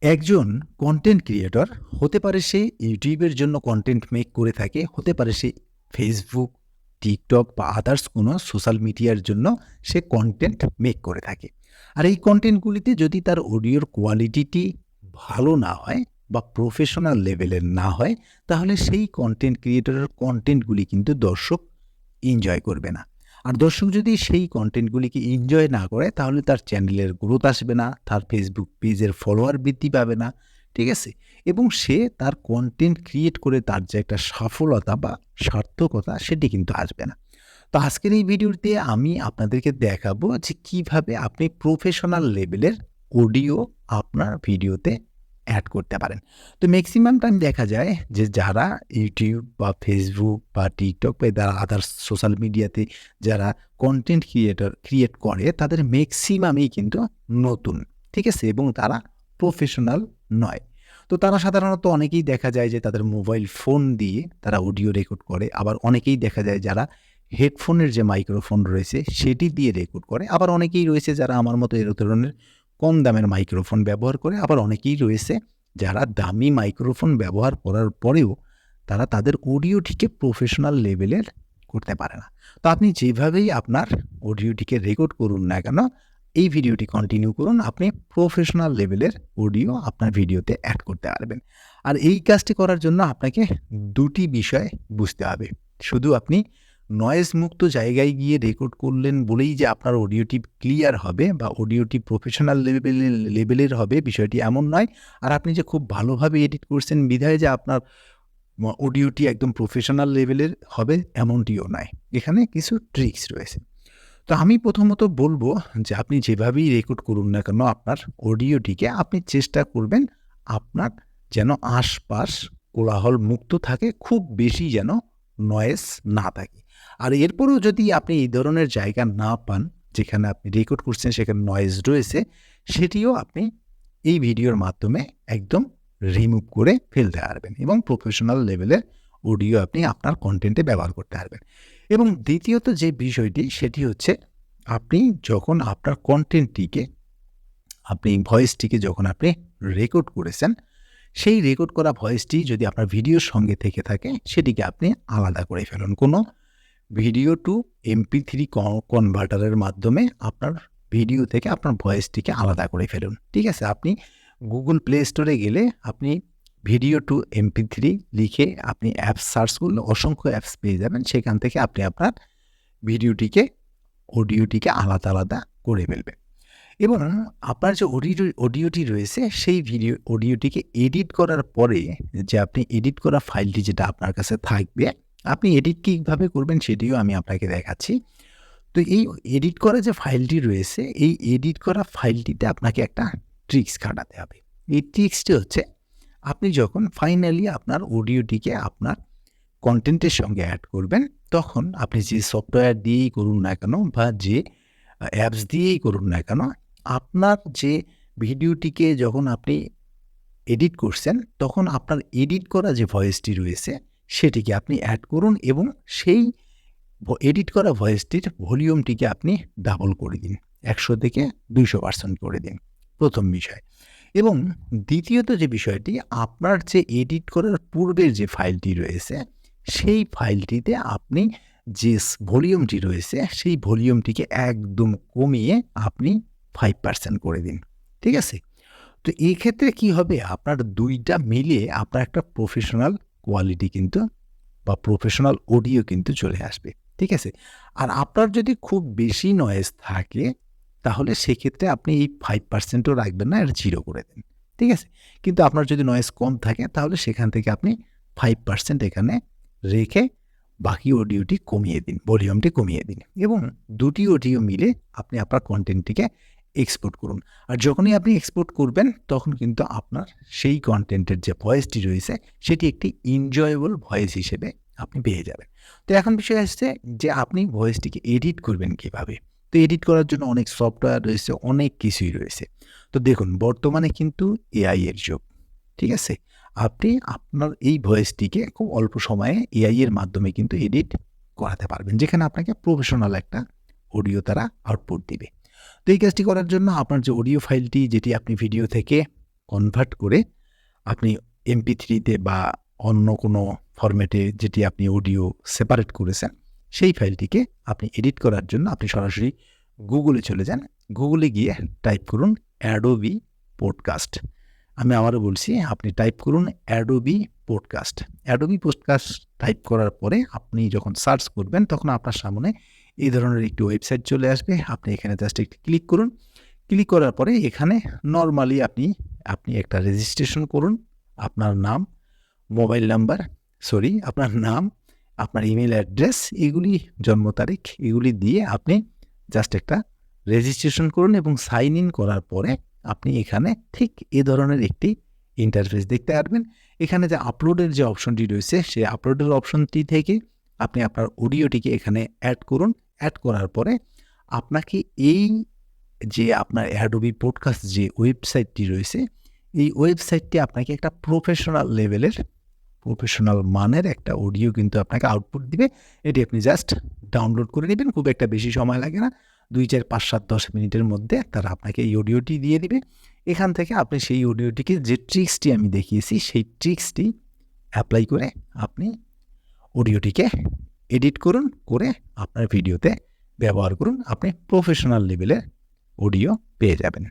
একজন content creator হতে পারে সে ইউটিউবের জন্য কন্টেন্ট মেক করে থাকে, হতে পারে সে ফেসবুক, টিকটক বা আদার্স কোনো সোশ্যাল মিডিয়ার জন্য সে কন্টেন্ট মেক করে থাকে। আর এই কন্টেন্টগুলিতে যদি তার অডিওর কোয়ালিটিটি ভালো না হয় বা প্রফেশনাল লেভেলের না হয়, তাহলে সেই কন্টেন্ট ক্রিয়েটরের কন্টেন্টগুলি কিন্তু দর্শক এনজয় করবে না। আর দর্শক যদি সেই কন্টেন্টগুলিকে এনজয় না করে, তাহলে তার চ্যানেলের গ্রোথ আসবে না, তার ফেসবুক পেজের ফলোয়ার বৃদ্ধি পাবে না, ঠিক আছে? এবং সে তার কন্টেন্ট ক্রিয়েট করে তার যে একটা সফলতা বা সার্থকতা সেটি কিন্তু আসবে না। তো আজকের এই ভিডিওতে আমি আপনাদেরকে দেখাবো যে কিভাবে আপনি প্রফেশনাল লেভেলের অডিও আপনার ভিডিওতে অ্যাড করতে পারেন। তো ম্যাক্সিমাম টাইম দেখা যায় যে যারা ইউটিউব বা ফেসবুক বা টিকটক বা আদার্স সোশ্যাল মিডিয়াতে যারা কন্টেন্ট ক্রিয়েট করে, তাদের ম্যাক্সিমামই কিন্তু নতুন, ঠিক আছে? এবং তারা প্রফেশনাল নয়। তো তারা সাধারণত অনেকেই দেখা যায় যে তাদের মোবাইল ফোন দিয়ে তারা অডিও রেকর্ড করে। আবার অনেকেই দেখা যায় যারা হেডফোনের যে মাইক্রোফোন রয়েছে সেটি দিয়ে রেকর্ড করে। আবার অনেকেই রয়েছে যারা আমার মতো এ ধরনের কম দামের মাইক্রোফোন ব্যবহার করে। আবার অনেকেই রয়েছে যারা দামি মাইক্রোফোন ব্যবহার করার পরেও তারা তাদের অডিওটিকে প্রফেশনাল লেভেলের করতে পারে না। তো আপনি যেভাবেই আপনার অডিওটিকে রেকর্ড করুন না কেন, এই ভিডিওটি কন্টিনিউ করুন। আপনি প্রফেশনাল লেভেলের অডিও আপনার ভিডিওতে অ্যাড করতে পারবেন। আর এই কাজটি করার জন্য আপনাকে দুটি বিষয় বুঝতে হবে। শুধু আপনি নয়েজ মুক্ত জায়গায় গিয়ে রেকর্ড করলেন বলেই যে আপনার অডিওটি ক্লিয়ার হবে বা অডিওটি প্রফেশনাল লেভেলের হবে, বিষয়টি এমন নয়। আর আপনি যে খুব ভালোভাবে এডিট করছেন বিধায় যে আপনার অডিওটি একদম প্রফেশনাল লেভেলের হবে, এমনটিও নয়। এখানে কিছু ট্রিক্স রয়েছে। তো আমি প্রথমত বলব যে আপনি যেভাবেই রেকর্ড করুন না কেন আপনার অডিওটিকে, আপনি চেষ্টা করবেন আপনার যেন আশপাশ কোলাহল মুক্ত থাকে, খুব বেশি যেন নয়েজ না থাকে। আর এরপরেও যদি আপনি এই ধরনের জায়গা না পান যেখানে আপনি রেকর্ড করছেন সেখানে নয়েজ রয়েছে, সেটিও আপনি এই ভিডিওর মাধ্যমে একদম রিমুভ করে ফেলতে পারবেন এবং প্রফেশনাল লেভেলের অডিও আপনি আপনার কন্টেন্টে ব্যবহার করতে পারবেন। এবং দ্বিতীয়ত যে বিষয়টি সেটি হচ্ছে, আপনি যখন আপনার কন্টেন্টটিকে ভয়েসটিকে যখন আপনি রেকর্ড করেছেন, সেই রেকর্ড করা ভয়েসটি যদি আপনার ভিডিওর সঙ্গে থেকে থাকে, সেটিকে আপনি আলাদা করে ফেলুন। কোনো ভিডিও টু MP3 কনভার্টারের মাধ্যমে আপনার ভিডিও থেকে আপনার ভয়েসটিকে আলাদা করে ফেলুন, ঠিক আছে? আপনি গুগল প্লে স্টোরে গেলে আপনি ভিডিও টু MP3 লিখে আপনি অ্যাপস সার্চ করলে অসংখ্য অ্যাপস পেয়ে যাবেন। সেখান থেকে আপনি আপনার অডিওটিকে আলাদা আলাদা করে ফেলবেন। এবং আপনার যে অডিওটি রয়েছে সেই অডিওটিকে এডিট করার পরে যে আপনি এডিট করা ফাইলটি যেটা আপনার কাছে থাকবে, আপনি এডিট কীভাবে করবেন সেটিও আমি আপনাকে দেখাচ্ছি। তো এই এডিট করা যে ফাইলটি রয়েছে, এই এডিট করা ফাইলটিতে আপনাকে একটা ট্রিক্স খাটাতে হবে। এই ট্রিক্সটি হচ্ছে, আপনি যখন ফাইনালি আপনার অডিওটিকে আপনার কন্টেন্টের সঙ্গে অ্যাড করবেন, তখন আপনি যে সফটওয়্যার দিয়েই করুন না কেন বা যে অ্যাপস দিয়েই করুন না কেন, আপনার যে ভিডিওটিকে যখন আপনি এডিট করছেন, তখন আপনার এডিট করা যে ভয়েসটি রয়েছে সেটিকে আপনি অ্যাড করুন এবং সেই এডিট করা ভয়েসটির ভলিউমটিকে আপনি ডাবল করে দিন। ১০০ থেকে ২০০% করে দিন, প্রথম বিষয়। এবং দ্বিতীয়ত যে বিষয়টি, আপনার যে এডিট করার পূর্বের যে ফাইলটি রয়েছে, সেই ফাইলটিতে আপনি যে ভলিউমটি রয়েছে, সেই ভলিউমটিকে একদম কমিয়ে আপনি 5% করে দিন, ঠিক আছে? তো এই ক্ষেত্রে কি হবে, আপনার ২ টা মিলিয়ে আপনার একটা প্রফেশনাল কোয়ালিটি কিন্তু বা প্রফেশনাল অডিও কিন্তু চলে আসবে, ঠিক আছে? আর আপনার যদি খুব বেশি নয়েজ থাকে, তাহলে সেক্ষেত্রে আপনি এই 5% ও রাখবেন না, এটা 0 করে দিন, ঠিক আছে? কিন্তু আপনার যদি নয়েজ কম থাকে, তাহলে সেখান থেকে আপনি 5% এখানে রেখে বাকি অডিওটি কমিয়ে দিন, ভলিউমটি কমিয়ে দিন এবং ২ টি অডিও মিলে আপনি আপনার কন্টেন্টটিকে এক্সপোর্ট করুন। আর যখনই আপনি এক্সপোর্ট করবেন, তখন কিন্তু আপনার সেই কন্টেন্টের যে ভয়েসটি রয়েছে, সেটি একটি এনজয়েবল ভয়েস হিসেবে আপনি পেয়ে যাবেন। তো এখন বিষয় আসছে যে আপনি ভয়েসটিকে এডিট করবেন কীভাবে? তো এডিট করার জন্য অনেক সফটওয়্যার রয়েছে, অনেক কিছুই রয়েছে। তো দেখুন, বর্তমানে কিন্তু AI এর যুগ, ঠিক আছে? আপনি আপনার এই ভয়েসটিকে খুব অল্প সময়ে AI এর মাধ্যমে কিন্তু এডিট করাতে পারবেন, যেখানে আপনাকে প্রফেশনাল একটা অডিও তারা আউটপুট দিবে। তো এই কাজটি করার জন্য আপনার যে অডিও ফাইলটি যেটি আপনি ভিডিও থেকে কনভার্ট করে আপনি MP3-তে বা অন্য কোনো ফরম্যাটে যেটি আপনি অডিও সেপারেট করেছেন, সেই ফাইলটিকে আপনি এডিট করার জন্য আপনি সরাসরি গুগলে চলে যান। গুগলে গিয়ে টাইপ করুন অ্যাডোবি পডকাস্ট। আমি আবারও বলছি, আপনি টাইপ করুন Adobe podcast. Adobe podcast type করার পরে আপনি যখন সার্চ করবেন, তখন আপনার সামনে এই ধরনের একটি ওয়েবসাইট চলে আসবে। আপনি এখানে জাস্ট একটু ক্লিক করুন। ক্লিক করার পরে এখানে নরমালি আপনি একটা রেজিস্ট্রেশন করুন। আপনার নাম, মোবাইল নাম্বার, আপনার নাম, আপনার ইমেল অ্যাড্রেস, এগুলি, জন্ম তারিখ, এগুলি দিয়ে আপনি জাস্ট একটা রেজিস্ট্রেশন করুন এবং সাইন ইন করার পরে আপনি এখানে ঠিক এ ধরনের একটি ইন্টারফেস দেখতে পারবেন। এখানে যে আপলোডের যে অপশনটি রয়েছে, সেই আপলোডের অপশনটি থেকে আপনি আপনার অডিওটিকে এখানে অ্যাড করুন। অ্যাড করার পরে আপনাকে এই যে আপনার অ্যাডোবি পডকাস্ট যে ওয়েবসাইটটি রয়েছে, এই ওয়েবসাইটটি আপনাকে একটা প্রফেশনাল মানের একটা অডিও কিন্তু আপনাকে আউটপুট দিবে। এটি আপনি জাস্ট ডাউনলোড করে নেবেন। খুব একটা বেশি সময় লাগে না, 2, 4, 5, 7, 10 মিনিটের মধ্যে তারা আপনাকে এই অডিওটি দিয়ে দিবে। এখান থেকে আপনি সেই অডিওটিকে, যে ট্রিক্সটি আমি দেখিয়েছি, সেই ট্রিক্সটি অ্যাপ্লাই করে আপনি অডিওটিকে এডিট করুন, করে আপনার ভিডিওতে ব্যবহার করুন। আপনি প্রফেশনাল লেভেলের অডিও পেয়ে যাবেন।